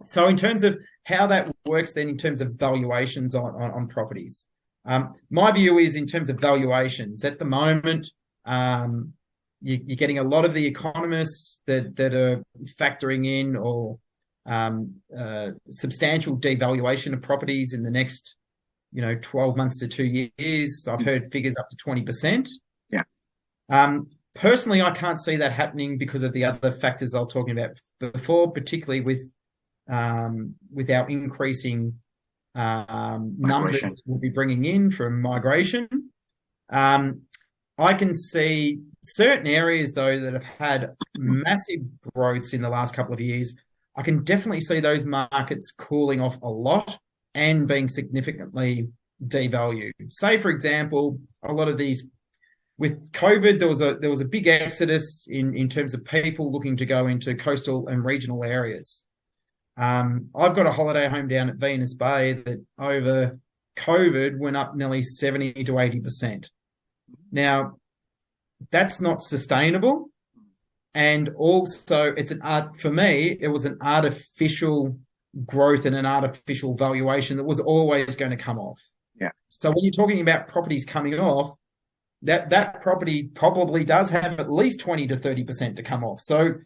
So in terms of how that works, then in terms of valuations on properties, my view is in terms of valuations at the moment, you're getting a lot of the economists that are factoring in or substantial devaluation of properties in the next 12 months to 2 years. I've heard figures up to 20%. Yeah. Personally, I can't see that happening because of the other factors I was talking about before, particularly with our increasing numbers Migration. that we'll be bringing in from migration. I can see certain areas, though, that have had massive growths in the last couple of years. I can definitely see those markets cooling off a lot and being significantly devalued. Say, for example, a lot of these with COVID, there was a big exodus in terms of people looking to go into coastal and regional areas. I've got a holiday home down at Venus Bay that over COVID went up nearly 70 to 80%. Now, that's not sustainable. And also, it's an art for me, it was an artificial growth and an artificial valuation that was always going to come off. Yeah. So when you're talking about properties coming off, that property probably does have at least 20 to 30% to come off. So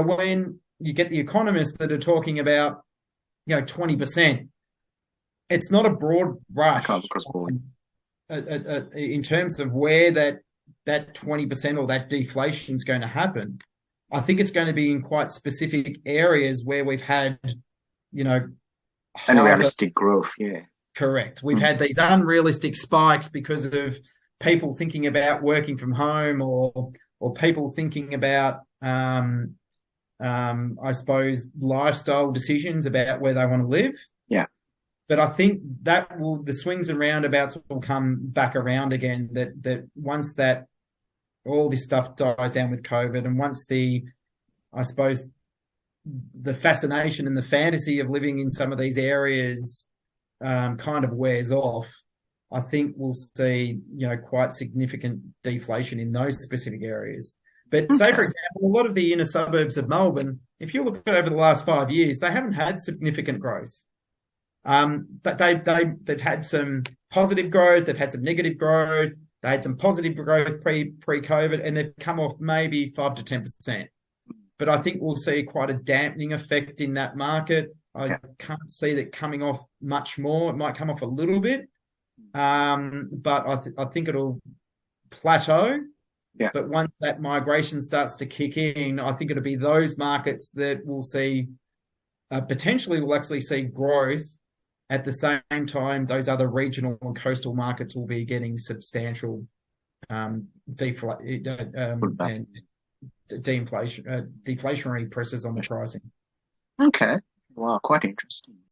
when you get the economists that are talking about 20%, it's not a broad brush in terms of where that 20% or that deflation is going to happen. I think it's going to be in quite specific areas where we've had, unrealistic growth. Yeah. Correct. We've had these unrealistic spikes because of people thinking about working from home or people thinking about I suppose lifestyle decisions about where they want to live. Yeah. But I think the swings and roundabouts will come back around again. That once that all this stuff dies down with COVID, and once I suppose the fascination and the fantasy of living in some of these areas kind of wears off, I think we'll see quite significant deflation in those specific areas. But say, for example, a lot of the inner suburbs of Melbourne, if you look at over the last 5 years, they haven't had significant growth. But they've had some positive growth, they've had some negative growth, they had some positive growth pre-COVID, and they've come off maybe 5 to 10%. But I think we'll see quite a dampening effect in that market. I can't see that coming off much more. It might come off a little bit, but I think it'll plateau. Yeah. But once that migration starts to kick in, I think it'll be those markets that will see potentially will actually see growth. At the same time, those other regional and coastal markets will be getting substantial deflationary pressures on the pricing. Okay. Wow, quite interesting.